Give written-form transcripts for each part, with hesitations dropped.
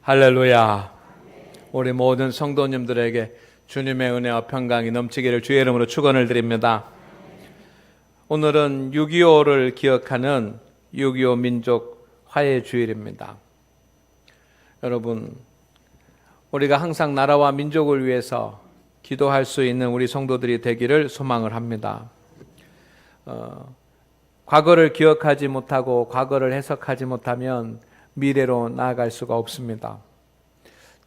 할렐루야. 우리 모든 성도님들에게 주님의 은혜와 평강이 넘치기를 주의 이름으로 축원을 드립니다. 오늘은 6.25를 기억하는 6.25 민족 화해 주일입니다. 여러분, 우리가 항상 나라와 민족을 위해서 기도할 수 있는 우리 성도들이 되기를 소망을 합니다. 과거를 기억하지 못하고 과거를 해석하지 못하면 미래로 나아갈 수가 없습니다.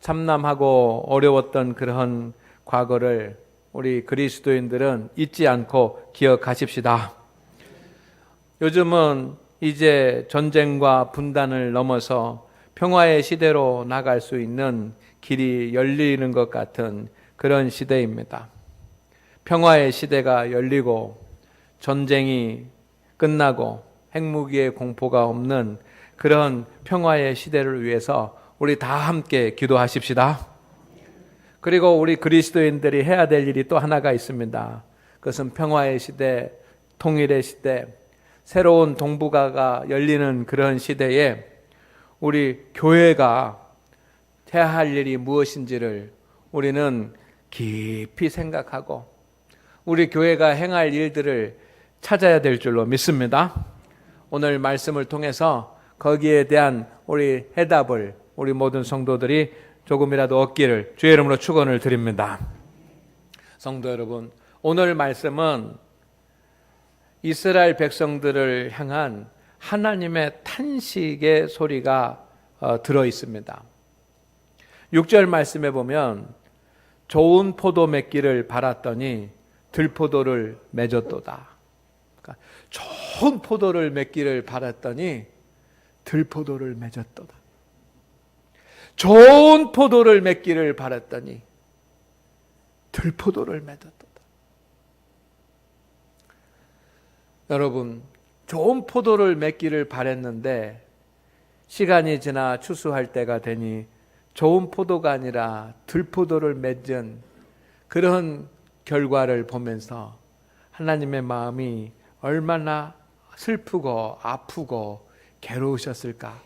참남하고 어려웠던 그런 과거를 우리 그리스도인들은 잊지 않고 기억하십시다. 요즘은 이제 전쟁과 분단을 넘어서 평화의 시대로 나갈 수 있는 길이 열리는 것 같은 그런 시대입니다. 평화의 시대가 열리고 전쟁이 끝나고 핵무기의 공포가 없는 그런 평화의 시대를 위해서 우리 다 함께 기도하십시다. 그리고 우리 그리스도인들이 해야 될 일이 또 하나가 있습니다. 그것은 평화의 시대, 통일의 시대, 새로운 동북아가 열리는 그런 시대에 우리 교회가 해야 할 일이 무엇인지를 우리는 깊이 생각하고 우리 교회가 행할 일들을 찾아야 될 줄로 믿습니다. 오늘 말씀을 통해서 거기에 대한 우리 해답을 우리 모든 성도들이 조금이라도 얻기를 주의 이름으로 축원을 드립니다. 성도 여러분, 오늘 말씀은 이스라엘 백성들을 향한 하나님의 탄식의 소리가 들어 있습니다. 6절 말씀에 보면 좋은 포도 맺기를 바랐더니 들포도를 맺었도다. 그러니까 좋은 포도를 맺기를 바랐더니 들포도를 맺었도다. 좋은 포도를 맺기를 바랐더니 들포도를 맺었도다. 여러분, 좋은 포도를 맺기를 바랬는데 시간이 지나 추수할 때가 되니 좋은 포도가 아니라 들포도를 맺은 그런 결과를 보면서 하나님의 마음이 얼마나 슬프고 아프고 괴로우셨을까.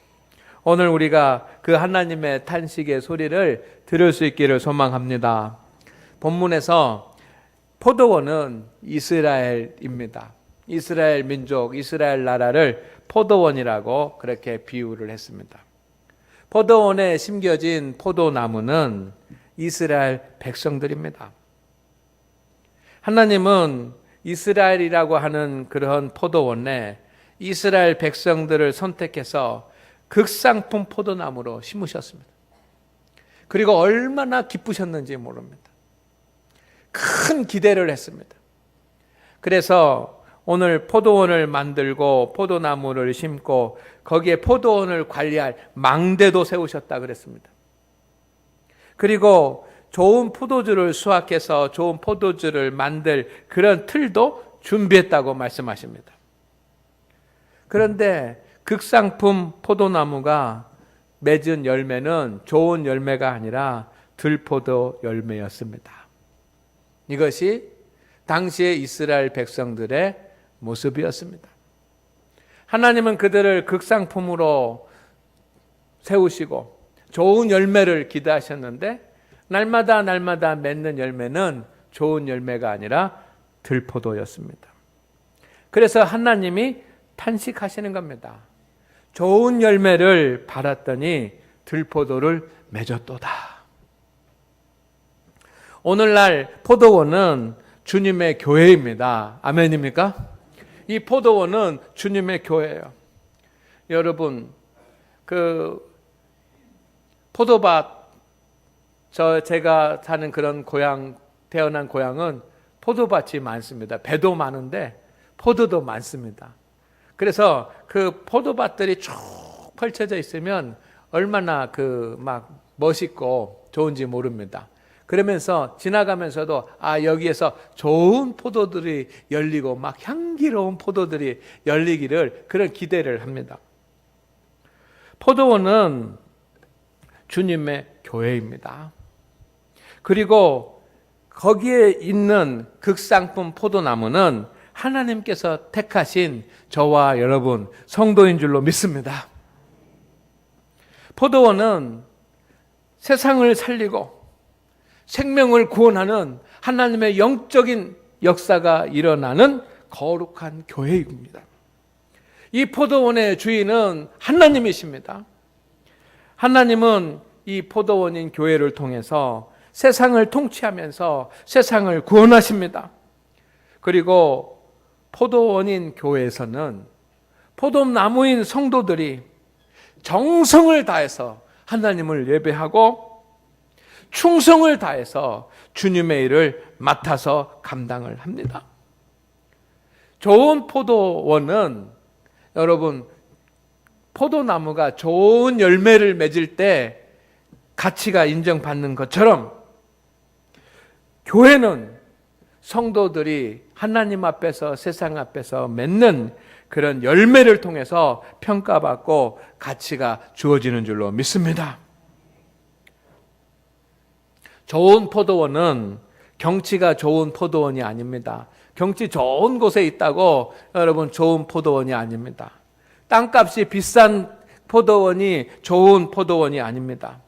오늘 우리가 그 하나님의 탄식의 소리를 들을 수 있기를 소망합니다. 본문에서 포도원은 이스라엘입니다. 이스라엘 민족, 이스라엘 나라를 포도원이라고 그렇게 비유를 했습니다. 포도원에 심겨진 포도나무는 이스라엘 백성들입니다. 하나님은 이스라엘이라고 하는 그런 포도원에 이스라엘 백성들을 선택해서 극상품 포도나무로 심으셨습니다. 그리고 얼마나 기쁘셨는지 모릅니다. 큰 기대를 했습니다. 그래서 오늘 포도원을 만들고 포도나무를 심고 거기에 포도원을 관리할 망대도 세우셨다 그랬습니다. 그리고 좋은 포도주를 수확해서 좋은 포도주를 만들 그런 틀도 준비했다고 말씀하십니다. 그런데 극상품 포도나무가 맺은 열매는 좋은 열매가 아니라 들포도 열매였습니다. 이것이 당시의 이스라엘 백성들의 모습이었습니다. 하나님은 그들을 극상품으로 세우시고 좋은 열매를 기대하셨는데 날마다 맺는 열매는 좋은 열매가 아니라 들포도였습니다. 그래서 하나님이 탄식하시는 겁니다. 좋은 열매를 바랐더니 들포도를 맺었도다. 오늘날 포도원은 주님의 교회입니다. 아멘입니까? 이 포도원은 주님의 교회예요. 여러분, 그 포도밭, 제가 사는 그런 고향, 태어난 고향은 포도밭이 많습니다. 배도 많은데 포도도 많습니다. 그래서 그 포도밭들이 쭉 펼쳐져 있으면 얼마나 막 멋있고 좋은지 모릅니다. 그러면서 지나가면서도 여기에서 좋은 포도들이 열리고 막 향기로운 포도들이 열리기를 그런 기대를 합니다. 포도원은 주님의 교회입니다. 그리고 거기에 있는 극상품 포도나무는 하나님께서 택하신 저와 여러분 성도인 줄로 믿습니다. 포도원은 세상을 살리고 생명을 구원하는 하나님의 영적인 역사가 일어나는 거룩한 교회입니다. 이 포도원의 주인은 하나님이십니다. 하나님은 이 포도원인 교회를 통해서 세상을 통치하면서 세상을 구원하십니다. 그리고 포도원인 교회에서는 포도나무인 성도들이 정성을 다해서 하나님을 예배하고 충성을 다해서 주님의 일을 맡아서 감당을 합니다. 좋은 포도원은 여러분, 포도나무가 좋은 열매를 맺을 때 가치가 인정받는 것처럼 교회는 성도들이 하나님 앞에서 세상 앞에서 맺는 그런 열매를 통해서 평가받고 가치가 주어지는 줄로 믿습니다. 좋은 포도원은 경치가 좋은 포도원이 아닙니다. 경치 좋은 곳에 있다고 여러분 좋은 포도원이 아닙니다. 땅값이 비싼 포도원이 좋은 포도원이 아닙니다.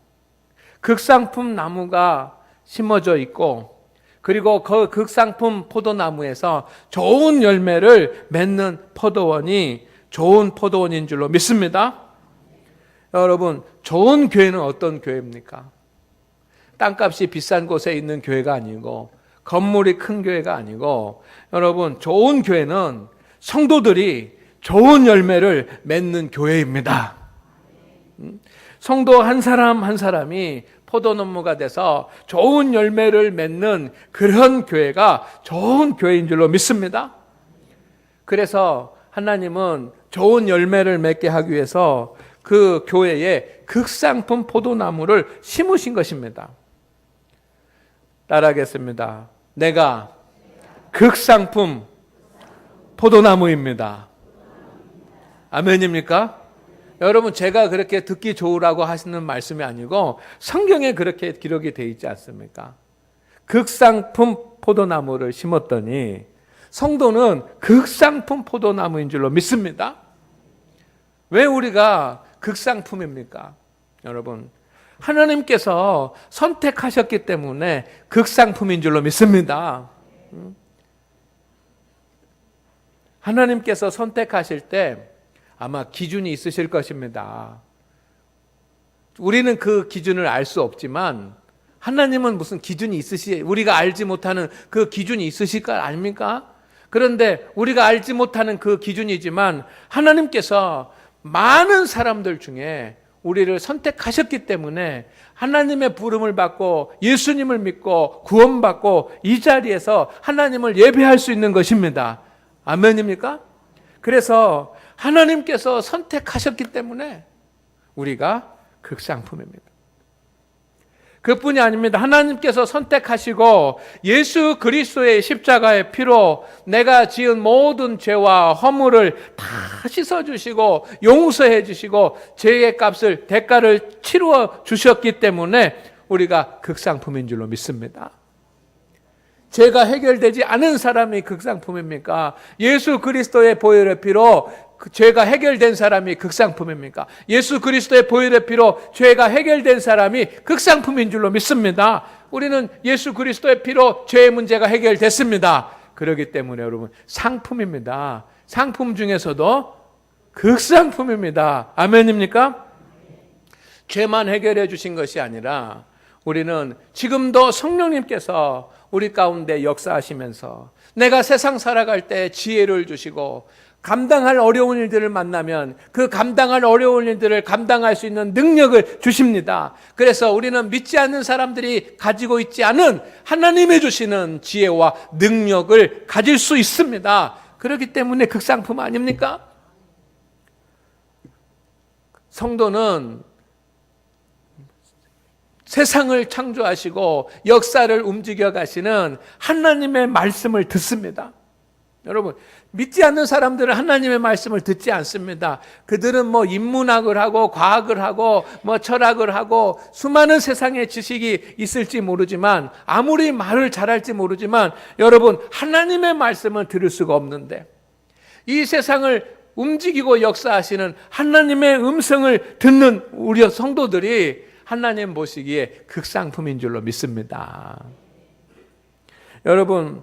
극상품 나무가 심어져 있고 그리고 그 극상품 포도나무에서 좋은 열매를 맺는 포도원이 좋은 포도원인 줄로 믿습니다. 여러분, 좋은 교회는 어떤 교회입니까? 땅값이 비싼 곳에 있는 교회가 아니고 건물이 큰 교회가 아니고 여러분, 좋은 교회는 성도들이 좋은 열매를 맺는 교회입니다. 성도 한 사람 한 사람이 포도나무가 돼서 좋은 열매를 맺는 그런 교회가 좋은 교회인 줄로 믿습니다. 그래서 하나님은 좋은 열매를 맺게 하기 위해서 그 교회에 극상품 포도나무를 심으신 것입니다. 따라하겠습니다. 내가 극상품 포도나무입니다. 아멘입니까? 여러분, 제가 그렇게 듣기 좋으라고 하시는 말씀이 아니고 성경에 그렇게 기록이 되어 있지 않습니까? 극상품 포도나무를 심었더니 성도는 극상품 포도나무인 줄로 믿습니다. 왜 우리가 극상품입니까? 여러분, 하나님께서 선택하셨기 때문에 극상품인 줄로 믿습니다. 하나님께서 선택하실 때 아마 기준이 있으실 것입니다. 우리는 그 기준을 알 수 없지만 하나님은 무슨 기준이 우리가 알지 못하는 그 기준이 있으실 거 아닙니까? 그런데 우리가 알지 못하는 그 기준이지만 하나님께서 많은 사람들 중에 우리를 선택하셨기 때문에 하나님의 부름을 받고 예수님을 믿고 구원받고 이 자리에서 하나님을 예배할 수 있는 것입니다. 아멘입니까? 그래서 하나님께서 선택하셨기 때문에 우리가 극상품입니다. 그뿐이 아닙니다. 하나님께서 선택하시고 예수 그리스도의 십자가의 피로 내가 지은 모든 죄와 허물을 다 씻어주시고 용서해 주시고 죄의 값을 대가를 치루어 주셨기 때문에 우리가 극상품인 줄로 믿습니다. 죄가 해결되지 않은 사람이 극상품입니까? 예수 그리스도의 보혈의 피로 죄가 해결된 사람이 극상품입니까? 예수 그리스도의 보혈의 피로 죄가 해결된 사람이 극상품인 줄로 믿습니다. 우리는 예수 그리스도의 피로 죄의 문제가 해결됐습니다. 그렇기 때문에 여러분, 상품입니다. 상품 중에서도 극상품입니다. 아멘입니까? 죄만 해결해 주신 것이 아니라 우리는 지금도 성령님께서 우리 가운데 역사하시면서 내가 세상 살아갈 때 지혜를 주시고 감당할 어려운 일들을 만나면 그 감당할 어려운 일들을 감당할 수 있는 능력을 주십니다. 그래서 우리는 믿지 않는 사람들이 가지고 있지 않은 하나님이 주시는 지혜와 능력을 가질 수 있습니다. 그렇기 때문에 극상품 아닙니까? 성도는 세상을 창조하시고 역사를 움직여 가시는 하나님의 말씀을 듣습니다. 여러분, 믿지 않는 사람들은 하나님의 말씀을 듣지 않습니다. 그들은 인문학을 하고 과학을 하고 철학을 하고 수많은 세상의 지식이 있을지 모르지만 아무리 말을 잘할지 모르지만 여러분, 하나님의 말씀을 들을 수가 없는데 이 세상을 움직이고 역사하시는 하나님의 음성을 듣는 우리 성도들이 하나님 보시기에 극상품인 줄로 믿습니다. 여러분,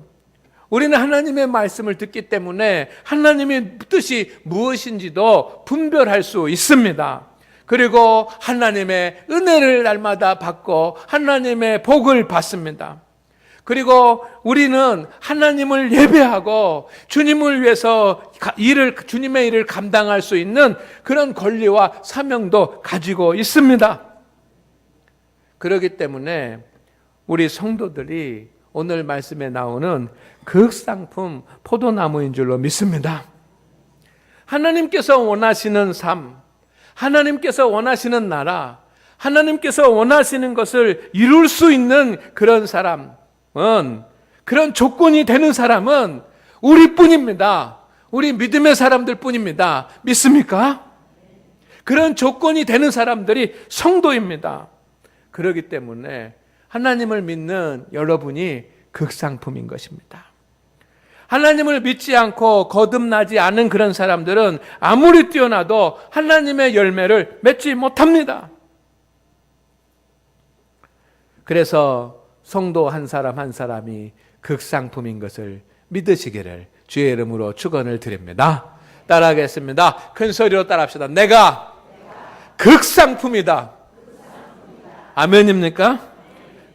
우리는 하나님의 말씀을 듣기 때문에 하나님의 뜻이 무엇인지도 분별할 수 있습니다. 그리고 하나님의 은혜를 날마다 받고 하나님의 복을 받습니다. 그리고 우리는 하나님을 예배하고 주님을 위해서 주님의 일을 감당할 수 있는 그런 권리와 사명도 가지고 있습니다. 그렇기 때문에 우리 성도들이 오늘 말씀에 나오는 극상품 포도나무인 줄로 믿습니다. 하나님께서 원하시는 삶, 하나님께서 원하시는 나라, 하나님께서 원하시는 것을 이룰 수 있는 그런 사람은, 그런 조건이 되는 사람은 우리뿐입니다. 우리 믿음의 사람들 뿐입니다. 믿습니까? 그런 조건이 되는 사람들이 성도입니다. 그렇기 때문에 하나님을 믿는 여러분이 극상품인 것입니다. 하나님을 믿지 않고 거듭나지 않은 그런 사람들은 아무리 뛰어나도 하나님의 열매를 맺지 못합니다. 그래서 성도 한 사람 한 사람이 극상품인 것을 믿으시기를 주의 이름으로 축원을 드립니다. 따라하겠습니다. 큰 소리로 따라합시다. 내가 극상품이다. 아멘입니까?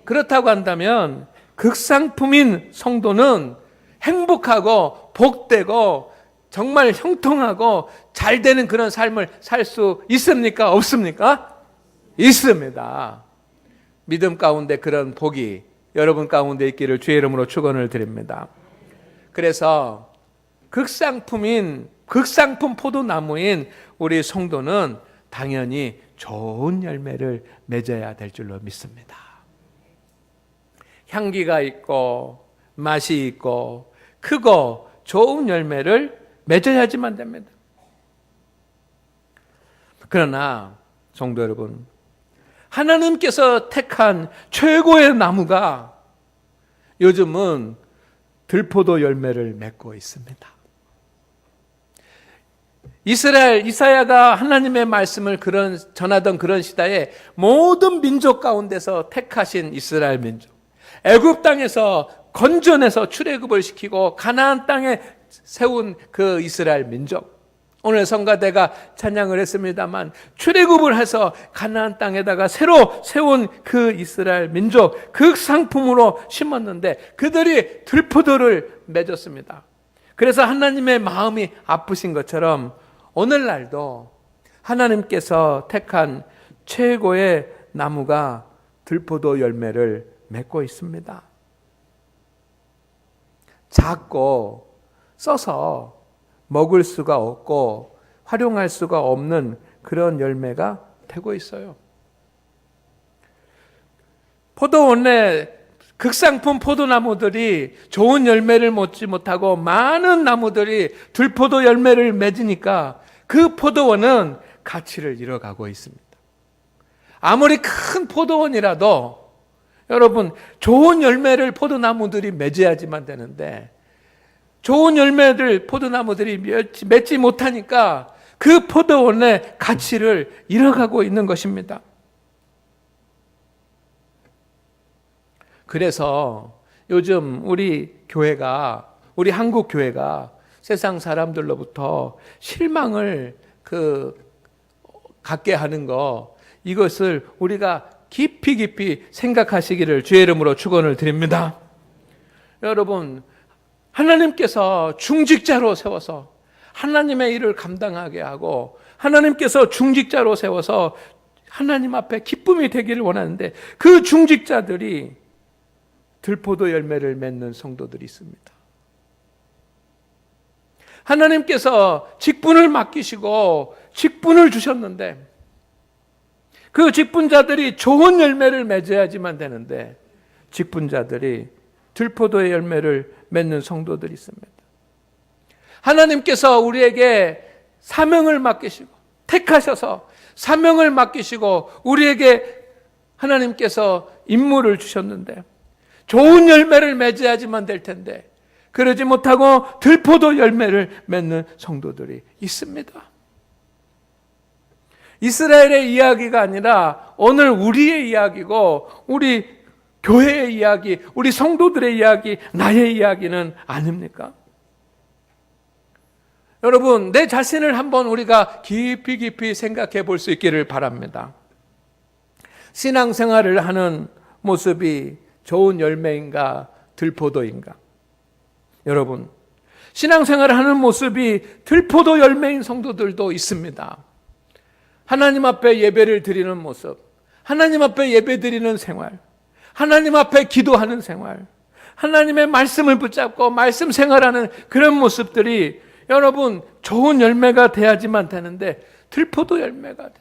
그렇다고 한다면 극상품인 성도는 행복하고 복되고 정말 형통하고 잘 되는 그런 삶을 살 수 있습니까? 없습니까? 있습니다. 믿음 가운데 그런 복이 여러분 가운데 있기를 주의 이름으로 축원을 드립니다. 그래서 극상품 포도나무인 우리 성도는 당연히 좋은 열매를 맺어야 될 줄로 믿습니다. 향기가 있고 맛이 있고 크고 좋은 열매를 맺어야지만 됩니다. 그러나 성도 여러분, 하나님께서 택한 최고의 나무가 요즘은 들포도 열매를 맺고 있습니다. 이사야가 하나님의 말씀을 전하던 그런 시대에 모든 민족 가운데서 택하신 이스라엘 민족, 애굽 땅에서 건져내서 출애굽을 시키고 가나안 땅에 세운 그 이스라엘 민족, 오늘 성가대가 찬양을 했습니다만 출애굽을 해서 가나안 땅에다가 새로 세운 그 이스라엘 민족, 그 상품으로 심었는데 그들이 들포도를 맺었습니다. 그래서 하나님의 마음이 아프신 것처럼 오늘날도 하나님께서 택한 최고의 나무가 들포도 열매를 맺고 있습니다. 작고 써서 먹을 수가 없고 활용할 수가 없는 그런 열매가 되고 있어요. 포도원에 극상품 포도나무들이 좋은 열매를 맺지 못하고 많은 나무들이 들포도 열매를 맺으니까 그 포도원은 가치를 잃어가고 있습니다. 아무리 큰 포도원이라도 여러분, 좋은 열매를 포도나무들이 맺어야지만 되는데 좋은 열매를 포도나무들이 맺지 못하니까 그 포도원의 가치를 잃어가고 있는 것입니다. 그래서 요즘 우리 한국 교회가 세상 사람들로부터 실망을 갖게 하는 거, 이것을 우리가 깊이 생각하시기를 주의 이름으로 축원을 드립니다. 여러분, 하나님께서 중직자로 세워서 하나님의 일을 감당하게 하고 하나님께서 중직자로 세워서 하나님 앞에 기쁨이 되기를 원하는데 그 중직자들이 들포도 열매를 맺는 성도들이 있습니다. 하나님께서 직분을 맡기시고 직분을 주셨는데 그 직분자들이 좋은 열매를 맺어야지만 되는데 직분자들이 들포도의 열매를 맺는 성도들이 있습니다. 하나님께서 우리에게 사명을 맡기시고 택하셔서 사명을 맡기시고 우리에게 하나님께서 임무를 주셨는데 좋은 열매를 맺어야지만 될 텐데 그러지 못하고 들포도 열매를 맺는 성도들이 있습니다. 이스라엘의 이야기가 아니라 오늘 우리의 이야기고, 우리 교회의 이야기, 우리 성도들의 이야기, 나의 이야기는 아닙니까? 여러분, 내 자신을 한번 우리가 깊이 생각해 볼 수 있기를 바랍니다. 신앙생활을 하는 모습이 좋은 열매인가 들포도인가? 여러분, 신앙생활을 하는 모습이 들포도 열매인 성도들도 있습니다. 하나님 앞에 예배를 드리는 모습, 하나님 앞에 예배 드리는 생활, 하나님 앞에 기도하는 생활, 하나님의 말씀을 붙잡고 말씀 생활하는 그런 모습들이 여러분 좋은 열매가 돼야지만 되는데 들포도 열매가 돼.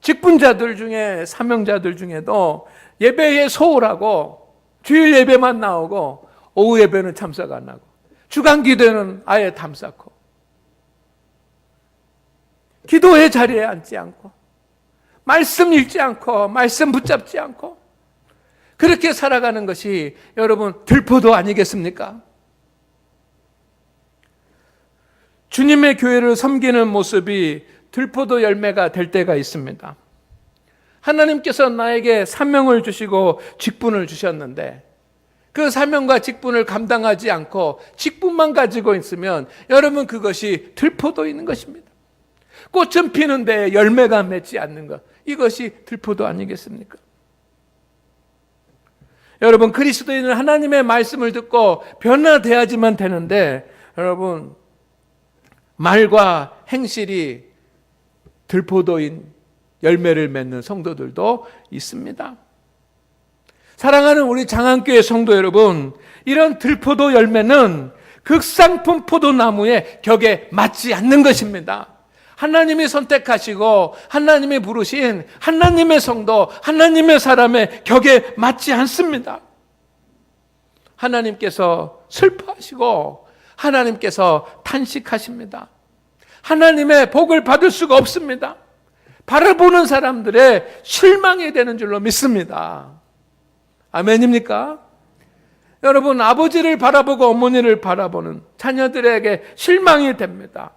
직분자들 중에, 사명자들 중에도 예배에 소홀하고 주일 예배만 나오고 오후 예배는 참석 안 하고 주간 기도는 아예 담쌓고 기도의 자리에 앉지 않고 말씀 읽지 않고 말씀 붙잡지 않고 그렇게 살아가는 것이 여러분 들포도 아니겠습니까? 주님의 교회를 섬기는 모습이 들포도 열매가 될 때가 있습니다. 하나님께서 나에게 사명을 주시고 직분을 주셨는데 그 사명과 직분을 감당하지 않고 직분만 가지고 있으면 여러분 그것이 들포도인 것입니다. 꽃은 피는데 열매가 맺지 않는 것, 이것이 들포도 아니겠습니까? 여러분, 그리스도인은 하나님의 말씀을 듣고 변화돼야지만 되는데 여러분 말과 행실이 들포도인 열매를 맺는 성도들도 있습니다. 사랑하는 우리 장안교회 성도 여러분, 이런 들포도 열매는 극상품 포도나무의 격에 맞지 않는 것입니다. 하나님이 선택하시고 하나님이 부르신 하나님의 성도, 하나님의 사람의 격에 맞지 않습니다. 하나님께서 슬퍼하시고 하나님께서 탄식하십니다. 하나님의 복을 받을 수가 없습니다. 바라보는 사람들의 실망이 되는 줄로 믿습니다. 아멘입니까? 여러분, 아버지를 바라보고 어머니를 바라보는 자녀들에게 실망이 됩니다.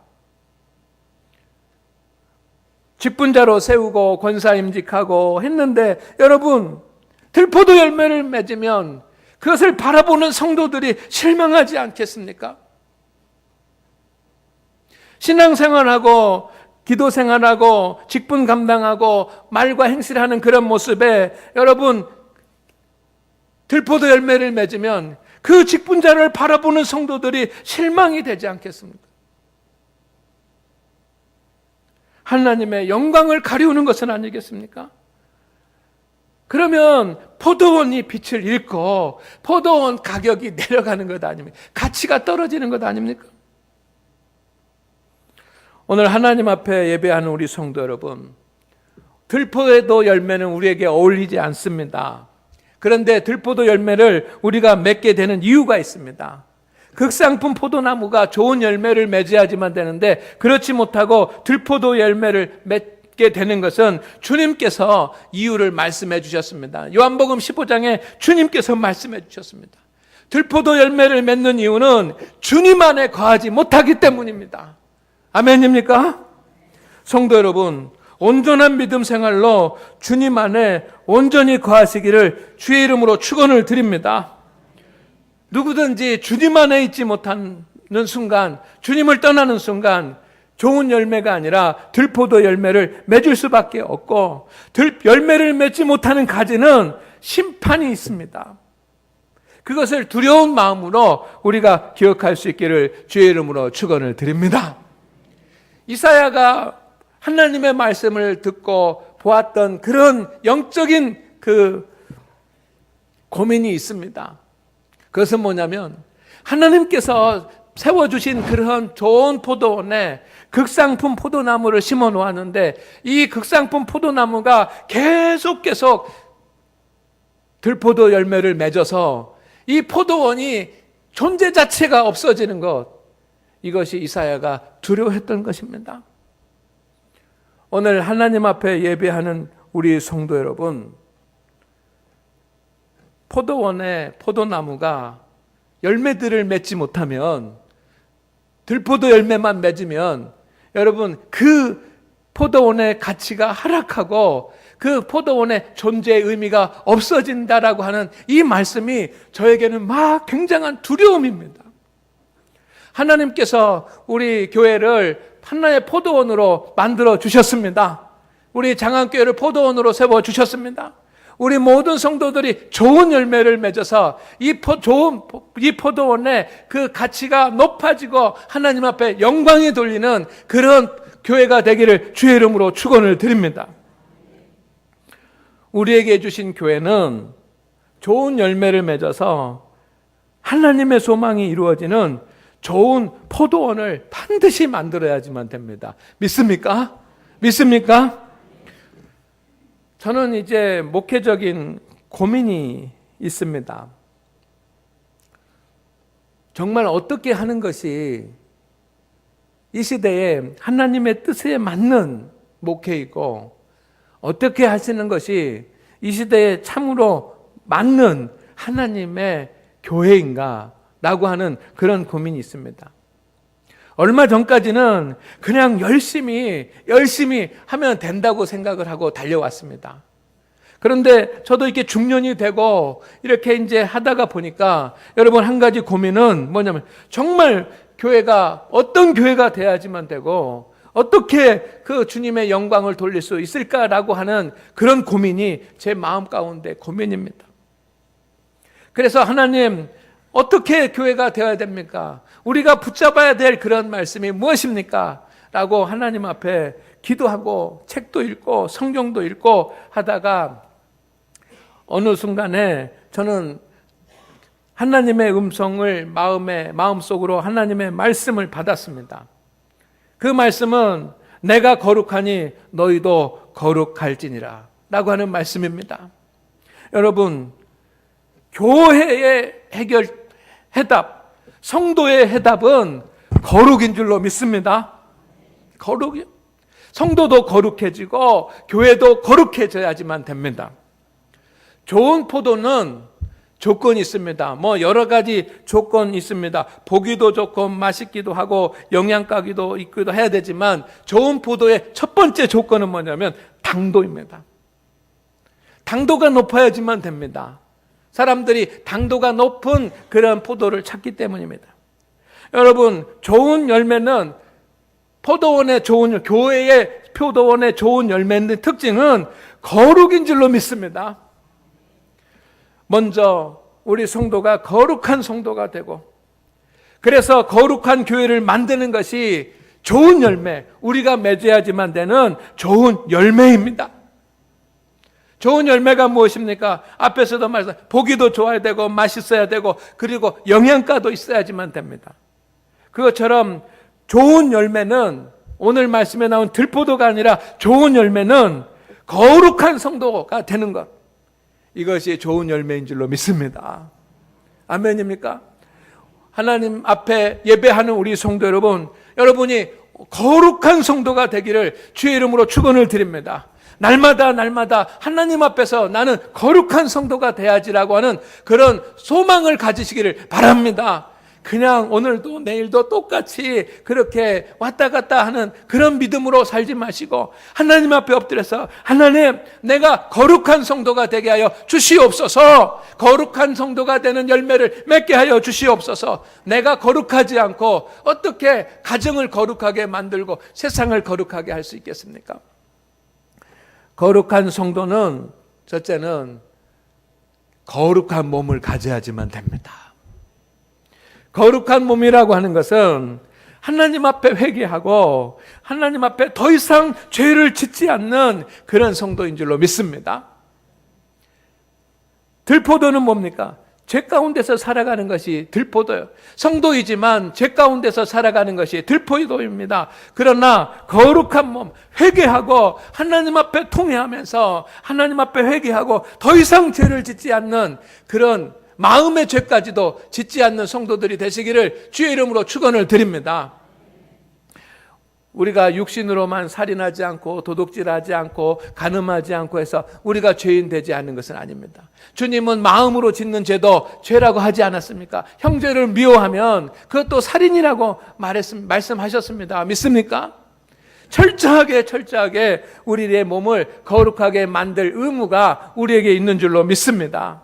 직분자로 세우고 권사임직하고 했는데 여러분 들포도 열매를 맺으면 그것을 바라보는 성도들이 실망하지 않겠습니까? 신앙생활하고 기도생활하고 직분 감당하고 말과 행실하는 그런 모습에 여러분 들포도 열매를 맺으면 그 직분자를 바라보는 성도들이 실망이 되지 않겠습니까? 하나님의 영광을 가리우는 것은 아니겠습니까? 그러면 포도원이 빛을 잃고 포도원 가격이 내려가는 것 아닙니까? 가치가 떨어지는 것 아닙니까? 오늘 하나님 앞에 예배하는 우리 성도 여러분, 들포도 열매는 우리에게 어울리지 않습니다. 그런데 들포도 열매를 우리가 맺게 되는 이유가 있습니다. 극상품 포도나무가 좋은 열매를 맺어야지만 되는데 그렇지 못하고 들포도 열매를 맺게 되는 것은 주님께서 이유를 말씀해 주셨습니다. 요한복음 15장에 주님께서 말씀해 주셨습니다. 들포도 열매를 맺는 이유는 주님 안에 거하지 못하기 때문입니다. 아멘입니까? 성도 여러분, 온전한 믿음 생활로 주님 안에 온전히 거하시기를 주의 이름으로 축원을 드립니다. 누구든지 주님 안에 있지 못하는 순간, 주님을 떠나는 순간 좋은 열매가 아니라 들포도 열매를 맺을 수밖에 없고 열매를 맺지 못하는 가지는 심판이 있습니다. 그것을 두려운 마음으로 우리가 기억할 수 있기를 주의 이름으로 축원을 드립니다. 이사야가 하나님의 말씀을 듣고 보았던 그런 영적인 그 고민이 있습니다. 그것은 뭐냐면 하나님께서 세워주신 그런 좋은 포도원에 극상품 포도나무를 심어 놓았는데 이 극상품 포도나무가 계속 들포도 열매를 맺어서 이 포도원이 존재 자체가 없어지는 것, 이것이 이사야가 두려워했던 것입니다. 오늘 하나님 앞에 예배하는 우리 성도 여러분, 포도원의 포도나무가 열매들을 맺지 못하면, 들포도 열매만 맺으면 여러분 그 포도원의 가치가 하락하고 그 포도원의 존재의 의미가 없어진다라고 하는 이 말씀이 저에게는 막 굉장한 두려움입니다. 하나님께서 우리 교회를 하나의 포도원으로 만들어 주셨습니다. 우리 장안교회를 포도원으로 세워 주셨습니다. 우리 모든 성도들이 좋은 열매를 맺어서 이 포도원의 그 가치가 높아지고 하나님 앞에 영광이 돌리는 그런 교회가 되기를 주의 이름으로 축원을 드립니다. 우리에게 주신 교회는 좋은 열매를 맺어서 하나님의 소망이 이루어지는 좋은 포도원을 반드시 만들어야지만 됩니다. 믿습니까? 믿습니까? 저는 이제 목회적인 고민이 있습니다. 정말 어떻게 하는 것이 이 시대에 하나님의 뜻에 맞는 목회이고 어떻게 하시는 것이 이 시대에 참으로 맞는 하나님의 교회인가 라고 하는 그런 고민이 있습니다. 얼마 전까지는 그냥 열심히 하면 된다고 생각을 하고 달려왔습니다. 그런데 저도 이렇게 중년이 되고 이렇게 이제 하다가 보니까 여러분 한 가지 고민은 뭐냐면 정말 교회가 어떤 교회가 돼야지만 되고 어떻게 그 주님의 영광을 돌릴 수 있을까라고 하는 그런 고민이 제 마음 가운데 고민입니다. 그래서 하나님 어떻게 교회가 되어야 됩니까? 우리가 붙잡아야 될 그런 말씀이 무엇입니까? 라고 하나님 앞에 기도하고 책도 읽고 성경도 읽고 하다가 어느 순간에 저는 하나님의 음성을 마음속으로 하나님의 말씀을 받았습니다. 그 말씀은 내가 거룩하니 너희도 거룩할지니라 라고 하는 말씀입니다. 여러분, 교회의 해답, 성도의 해답은 거룩인 줄로 믿습니다. 거룩이요. 성도도 거룩해지고 교회도 거룩해져야지만 됩니다. 좋은 포도는 조건이 있습니다. 여러 가지 조건이 있습니다. 보기도 좋고 맛있기도 하고 영양가기도 있기도 해야 되지만 좋은 포도의 첫 번째 조건은 뭐냐면 당도입니다. 당도가 높아야지만 됩니다. 사람들이 당도가 높은 그런 포도를 찾기 때문입니다. 여러분, 좋은 열매는 교회의 포도원의 좋은 열매의 특징은 거룩인 줄로 믿습니다. 먼저 우리 성도가 거룩한 성도가 되고 그래서 거룩한 교회를 만드는 것이 좋은 열매, 우리가 맺어야지만 되는 좋은 열매입니다. 좋은 열매가 무엇입니까? 앞에서도 말했어요. 보기도 좋아야 되고 맛있어야 되고 그리고 영양가도 있어야지만 됩니다. 그것처럼 좋은 열매는 오늘 말씀에 나온 들포도가 아니라 좋은 열매는 거룩한 성도가 되는 것. 이것이 좋은 열매인 줄로 믿습니다. 아멘입니까? 하나님 앞에 예배하는 우리 성도 여러분, 여러분이 거룩한 성도가 되기를 주의 이름으로 축원을 드립니다. 날마다 하나님 앞에서 나는 거룩한 성도가 돼야지라고 하는 그런 소망을 가지시기를 바랍니다. 그냥 오늘도 내일도 똑같이 그렇게 왔다 갔다 하는 그런 믿음으로 살지 마시고 하나님 앞에 엎드려서 하나님, 내가 거룩한 성도가 되게 하여 주시옵소서. 거룩한 성도가 되는 열매를 맺게 하여 주시옵소서. 내가 거룩하지 않고 어떻게 가정을 거룩하게 만들고 세상을 거룩하게 할 수 있겠습니까? 거룩한 성도는 첫째는 거룩한 몸을 가져야지만 됩니다. 거룩한 몸이라고 하는 것은 하나님 앞에 회개하고 하나님 앞에 더 이상 죄를 짓지 않는 그런 성도인 줄로 믿습니다. 들포도는 뭡니까? 죄 가운데서 살아가는 것이 들포도예요. 성도이지만 죄 가운데서 살아가는 것이 들포도입니다. 그러나 거룩한 몸, 회개하고 하나님 앞에 통회하면서 하나님 앞에 회개하고 더 이상 죄를 짓지 않는 그런 마음의 죄까지도 짓지 않는 성도들이 되시기를 주의 이름으로 축원을 드립니다. 우리가 육신으로만 살인하지 않고 도둑질하지 않고 간음하지 않고 해서 우리가 죄인 되지 않는 것은 아닙니다. 주님은 마음으로 짓는 죄도 죄라고 하지 않았습니까? 형제를 미워하면 그것도 살인이라고 말씀하셨습니다. 믿습니까? 철저하게 우리의 몸을 거룩하게 만들 의무가 우리에게 있는 줄로 믿습니다.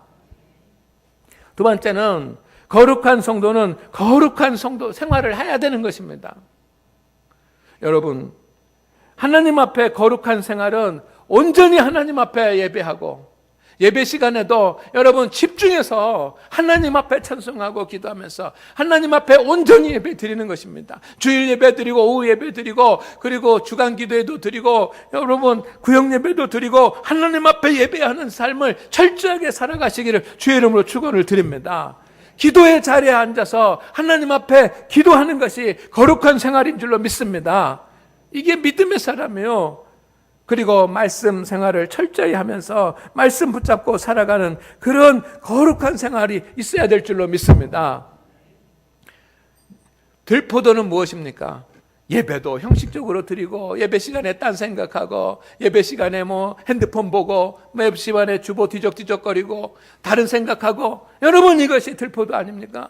두 번째는 거룩한 성도는 거룩한 성도 생활을 해야 되는 것입니다. 여러분, 하나님 앞에 거룩한 생활은 온전히 하나님 앞에 예배하고, 예배 시간에도 여러분 집중해서 하나님 앞에 찬송하고 기도하면서 하나님 앞에 온전히 예배 드리는 것입니다. 주일 예배 드리고 오후 예배 드리고 그리고 주간 기도회도 드리고 여러분 구역 예배도 드리고 하나님 앞에 예배하는 삶을 철저하게 살아가시기를 주의 이름으로 축원을 드립니다. 기도의 자리에 앉아서 하나님 앞에 기도하는 것이 거룩한 생활인 줄로 믿습니다. 이게 믿음의 사람이요. 그리고 말씀 생활을 철저히 하면서 말씀 붙잡고 살아가는 그런 거룩한 생활이 있어야 될 줄로 믿습니다. 들포도는 무엇입니까? 예배도 형식적으로 드리고 예배 시간에 딴 생각하고 예배 시간에 핸드폰 보고 예배 시간에 주보 뒤적뒤적거리고 다른 생각하고, 여러분 이것이 들포도 아닙니까?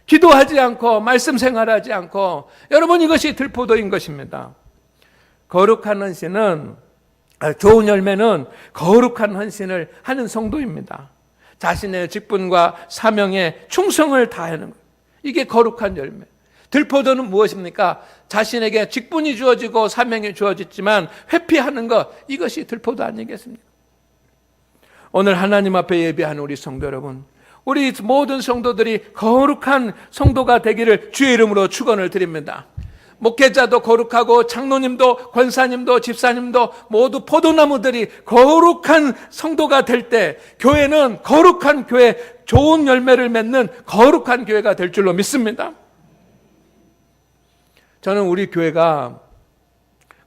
기도하지 않고 말씀 생활하지 않고, 여러분 이것이 들포도인 것입니다. 거룩한 헌신은, 좋은 열매는 거룩한 헌신을 하는 성도입니다. 자신의 직분과 사명에 충성을 다하는 것, 이게 거룩한 열매. 들포도는 무엇입니까? 자신에게 직분이 주어지고 사명이 주어졌지만 회피하는 것, 이것이 들포도 아니겠습니까? 오늘 하나님 앞에 예배하는 우리 성도 여러분, 우리 모든 성도들이 거룩한 성도가 되기를 주의 이름으로 축원을 드립니다. 목회자도 거룩하고 장로님도 권사님도 집사님도 모두 포도나무들이 거룩한 성도가 될 때 교회는 거룩한 교회, 좋은 열매를 맺는 거룩한 교회가 될 줄로 믿습니다. 저는 우리 교회가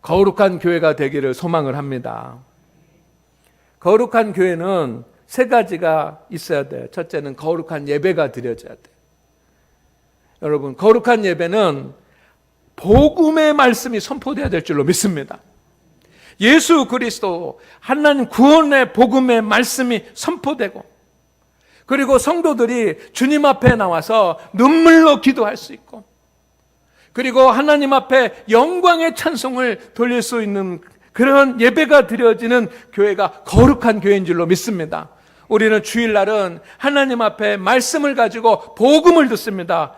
거룩한 교회가 되기를 소망을 합니다. 거룩한 교회는 세 가지가 있어야 돼요. 첫째는 거룩한 예배가 드려져야 돼요. 여러분, 거룩한 예배는 복음의 말씀이 선포되어야 될 줄로 믿습니다. 예수 그리스도 하나님 구원의 복음의 말씀이 선포되고, 그리고 성도들이 주님 앞에 나와서 눈물로 기도할 수 있고, 그리고 하나님 앞에 영광의 찬송을 돌릴 수 있는 그런 예배가 드려지는 교회가 거룩한 교회인 줄로 믿습니다. 우리는 주일날은 하나님 앞에 말씀을 가지고 복음을 듣습니다.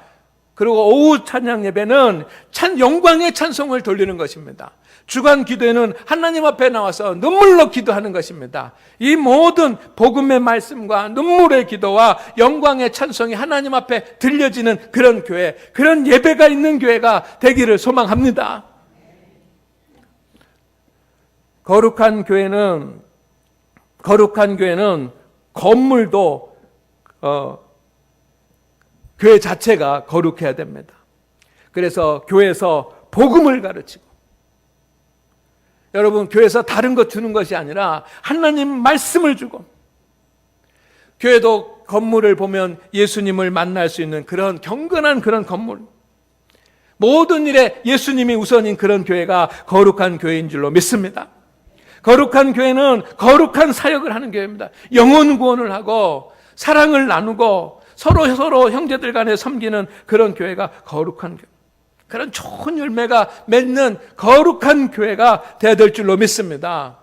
그리고 오후 찬양 예배는 영광의 찬송을 돌리는 것입니다. 주간 기도회는 하나님 앞에 나와서 눈물로 기도하는 것입니다. 이 모든 복음의 말씀과 눈물의 기도와 영광의 찬송이 하나님 앞에 들려지는 그런 교회, 그런 예배가 있는 교회가 되기를 소망합니다. 거룩한 교회는 건물도 교회 자체가 거룩해야 됩니다. 그래서 교회에서 복음을 가르치고, 여러분 교회에서 다른 것 주는 것이 아니라 하나님 말씀을 주고, 교회도 건물을 보면 예수님을 만날 수 있는 그런 경건한 그런 건물, 모든 일에 예수님이 우선인 그런 교회가 거룩한 교회인 줄로 믿습니다. 거룩한 교회는 거룩한 사역을 하는 교회입니다. 영혼 구원을 하고 사랑을 나누고 서로 형제들 간에 섬기는 그런 교회가 거룩한 교회, 그런 좋은 열매가 맺는 거룩한 교회가 되어야 될 줄로 믿습니다.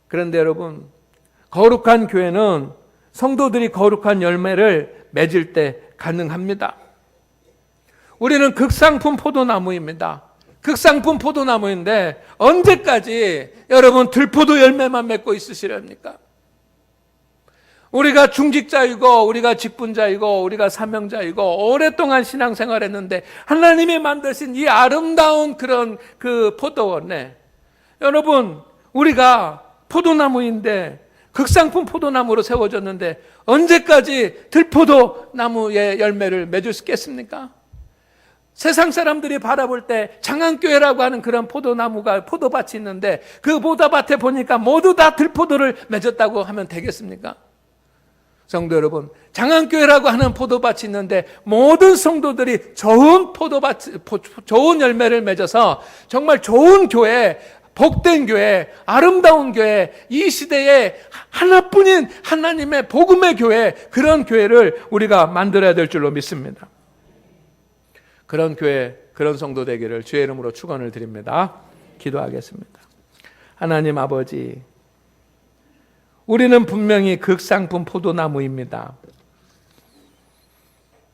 그런데 여러분, 거룩한 교회는 성도들이 거룩한 열매를 맺을 때 가능합니다. 우리는 극상품 포도나무입니다. 극상품 포도나무인데 언제까지 여러분 들포도 열매만 맺고 있으시렵니까? 우리가 중직자이고 우리가 직분자이고 우리가 사명자이고 오랫동안 신앙생활했는데 하나님이 만드신 이 아름다운 그런 그 포도원에, 여러분 우리가 포도나무인데 극상품 포도나무로 세워졌는데 언제까지 들포도 나무의 열매를 맺을 수 있겠습니까? 세상 사람들이 바라볼 때 장안교회라고 하는 그런 포도나무가, 포도밭이 있는데 그 포도밭에 보니까 모두 다 들포도를 맺었다고 하면 되겠습니까? 성도 여러분, 장안교회라고 하는 포도밭이 있는데 모든 성도들이 좋은 좋은 열매를 맺어서 정말 좋은 교회, 복된 교회, 아름다운 교회, 이 시대에 하나뿐인 하나님의 복음의 교회, 그런 교회를 우리가 만들어야 될 줄로 믿습니다. 그런 교회, 그런 성도 되기를 주의 이름으로 축원을 드립니다. 기도하겠습니다. 하나님 아버지, 우리는 분명히 극상품 포도나무입니다.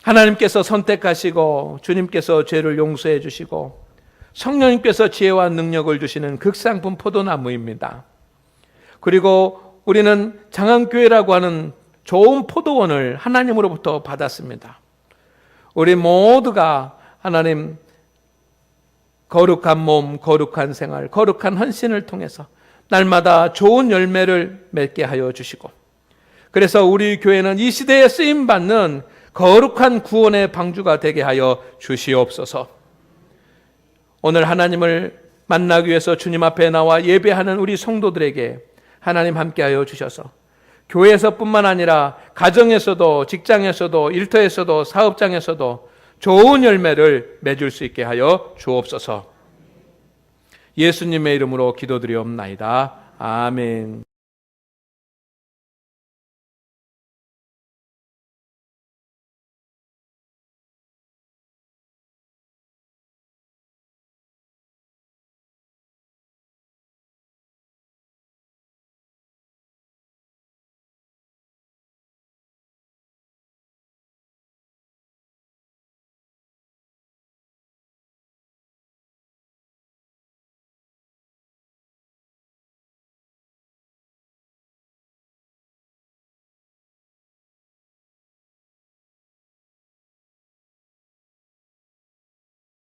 하나님께서 선택하시고 주님께서 죄를 용서해 주시고 성령님께서 지혜와 능력을 주시는 극상품 포도나무입니다. 그리고 우리는 장안교회라고 하는 좋은 포도원을 하나님으로부터 받았습니다. 우리 모두가 하나님 거룩한 몸, 거룩한 생활, 거룩한 헌신을 통해서 날마다 좋은 열매를 맺게 하여 주시고, 그래서 우리 교회는 이 시대에 쓰임받는 거룩한 구원의 방주가 되게 하여 주시옵소서. 오늘 하나님을 만나기 위해서 주님 앞에 나와 예배하는 우리 성도들에게 하나님 함께하여 주셔서 교회에서뿐만 아니라 가정에서도, 직장에서도, 일터에서도, 사업장에서도 좋은 열매를 맺을 수 있게 하여 주옵소서. 예수님의 이름으로 기도드리옵나이다. 아멘.